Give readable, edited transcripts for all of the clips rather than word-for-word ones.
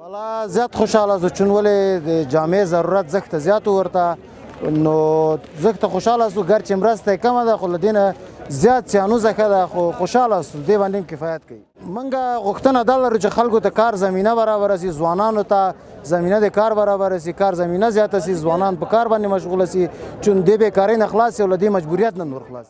والا زیات خوشاله زه چون ولې د جامع ضرورت زښت زیات ورته نو زښت خوشاله سو ګرچې مرسته کمه ده خو له دې نه زیات سیانوزه ښه ده خو خوشاله سو دې باندې کفایت کوي موږ غوښتنه دا لرو چې خلکو ته کار زمینه برابره سي ځوانانو ته زمینه د کار برابره سي کار زمینه زیاته سي ځوانان په کار باندې مشغوله سي چون دې بیکارۍ نه خلاص سي او له دې مجبوریت نه نور خلاص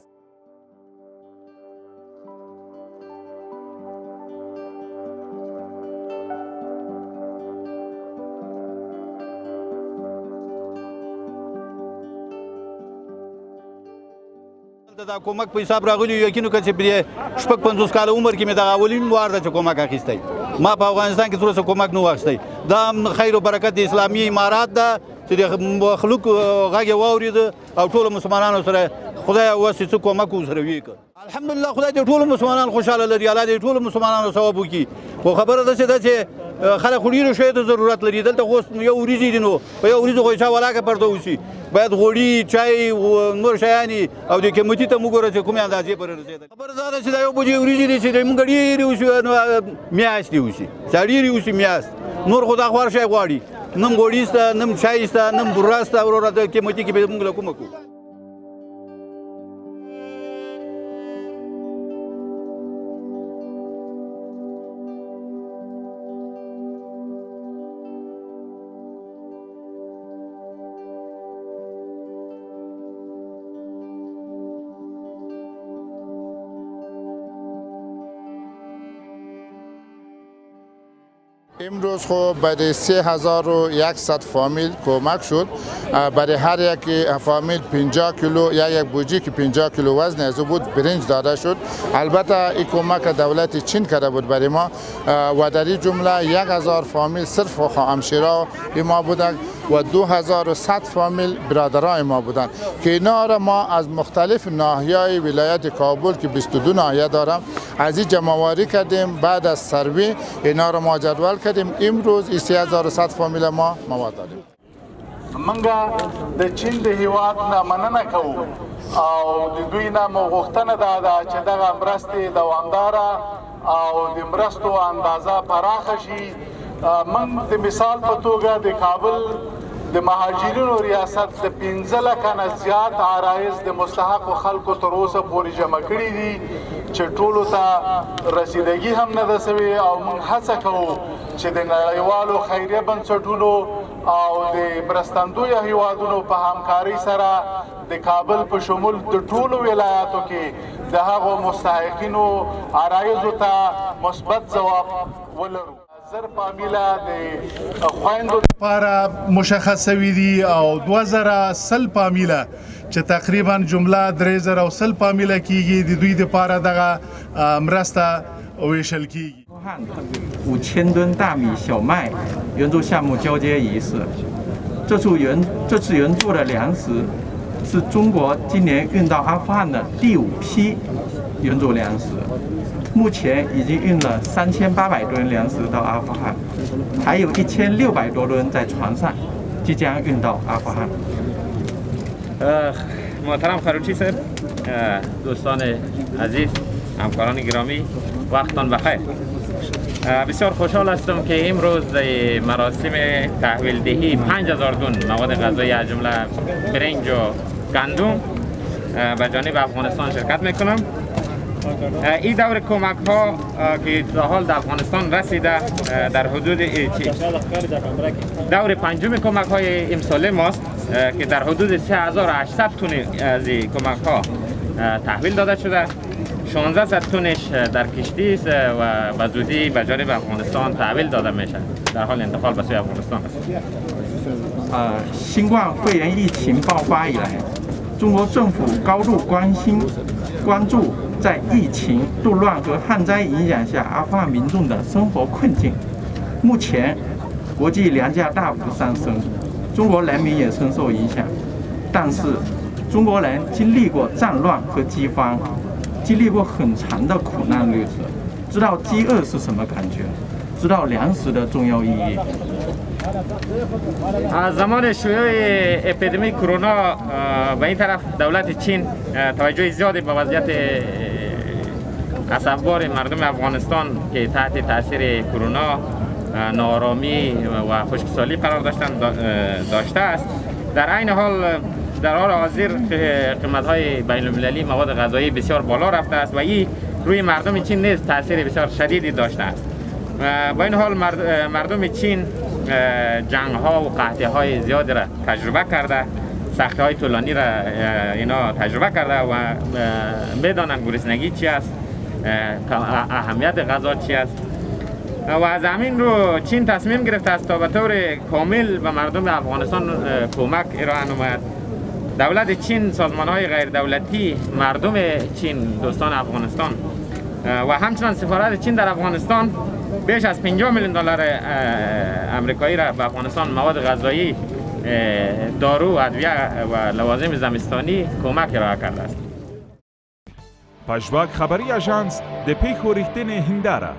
دا کومک په حساب راغلی یقینو که چې پرې شپږ 50 کاله عمر کې مې دغه اولین وار ده چې کومک اخیستی ما په افغانستان کې تر اوسه کومک نه و اخیستی دا خیر و برکت د اسلامي امارات ده چې د مخلوق غږ یې واورېده او ټولو مسلمانانو سره خدای اوس څه کومک ورسره وکړ الحمدلله خدای دې ټولو مسلمانان خوشحاله لري الله دې ټولو مسلمانانو ثواب وکړي خو خبره داسې ده چې خلک خو ډېرو شیو ته ضرورت لري دلته خو یو وریځې دي نو په یو وریځو خو چا ولاکه پرته اوسي باید غوړي چای نور شیان او د قیمتي ته موږ ګوره چې کومې اندازې پورې رسېده خبره دا ده چې دا یو بجې وریځې دي چې موږ ډېرې اوسي نو میاشتې اوسي دا ډېرې اوسي میاشت نور خو دا خوار شی غواړي نم غوړي شته نم چای شته نم بوره شته وروره د قیمتي کې به موږ له کومه کوو امروز خب برای 3100 فامیل کمک شد برای هر یک فامیل 50 کیلو یا یک بوجی که 50 کیلو وزن از بود برنج داده شد البته این کمک دولت چین کرده بود برای ما و در این جمله 1000 فامیل صرف همشیرا ما بودند و 2100 فامیل برادرای ما بودند که اینا را ما از مختلف ناحیه‌های ولایت کابل که 22 ناحیه دارم از این جمع‌آوری کردیم بعد از سروی اینا را ما جدول کردیم امروز 3100 فامیل ما مواد داریم منګه د چین د هیواد نه مننه کوو او د دوی نه مو غوښتنه ده چې دغه مرستې دوامداره او د مرستو اندازه پراخه شي من د مثال په توګه د کابل د مهاجرینو ریاست د 15 لکه نه زیات عرایض د مستحقو خلکو تر اوسه پورې جمع کړي دي چې ټولو ته رسیدګي هم نه ده سوې او موږ هڅه کوو چې د نړیوالو خیریه بنسټونو او د مرستندویه هیوادونو په همکارۍ سره د کابل په شمول د ټولو ولایاتو کې د هغو مستحقینو عرایضو ته مثبت ځواب ولرو زر فامیله د خویندو لپاره مشخص شوي دي او 2000 فامیله چې تقریبا جمله 3000 فامیله کیږي د دوی لپاره دغه مرسته ویشل کیږي 5000吨大米小麦援助项目交接仪式，这次援助的粮食是中国今年运到阿富汗的第5批援助粮食，目前已经运了3800吨粮食到阿富汗，还有1600多吨在船上，即将运到阿富汗。محترم خروچی صاحب، دوستان عزیز، همکاران گرامی، وقتتان بخیر. بسیار خوشحال هستم که امروز مراسم تحویل دهی 5000 تن مواد غذایی از جمله برنج و گندم به جانب افغانستان شرکت میکنم. این دور کمک ها که تا حال در افغانستان رسیده در حدود دور پنجم کمک های امسال ماست که در حدود 3800 تن از کمک ها تحویل داده شده. 1600 تنش در کشتی است و به زودی به جانب افغانستان تحویل داده میشه. در حال انتقال به سوی افغانستان است.新冠肺炎疫情爆发以来，中国政府高度关注在疫情、动乱和旱灾影响下阿富汗民众的生活困境。目前，国际粮价大幅上升，中国人民也深受影响。但是，中国人经历过战乱和饥荒，经历过很长的苦难日子，知道饥饿是什么感觉，知道粮食的重要意义。از زمان شیوع اپیدمی کرونا به این طرف دولت چین توجه زیادی به وضعیت اصفبار مردم افغانستان که تحت تاثیر کرونا نارامی و خشکسالی قرار داشته است. در عین حال در حال حاضر قیمت‌های بین‌المللی مواد غذایی بسیار بالا رفته است و این روی مردم چین نیز تاثیر بسیار شدیدی داشته است. با این حال مردم چین جنگ‌ها و قحطی‌های زیادی را تجربه کرده، سختی‌های طولانی را اینا تجربه کرده و می‌دانند گرسنگی چی است، اهمیت غذا چی است و از همین رو چین تصمیم گرفته است تا به طور کامل به مردم افغانستان کمک ارائه نماید. دولت چین، سازمان‌های غیر دولتی، مردم چین، دوستان افغانستان و همچنان سفارت چین در افغانستان بیش از 50 میلیون دلار آمریکایی را به افغانستان مواد غذایی، دارو، ادویه و لوازم زمستانی کمک ارائه کرده است. پژواک خبری اژانس د پیښو رښتینې هنداره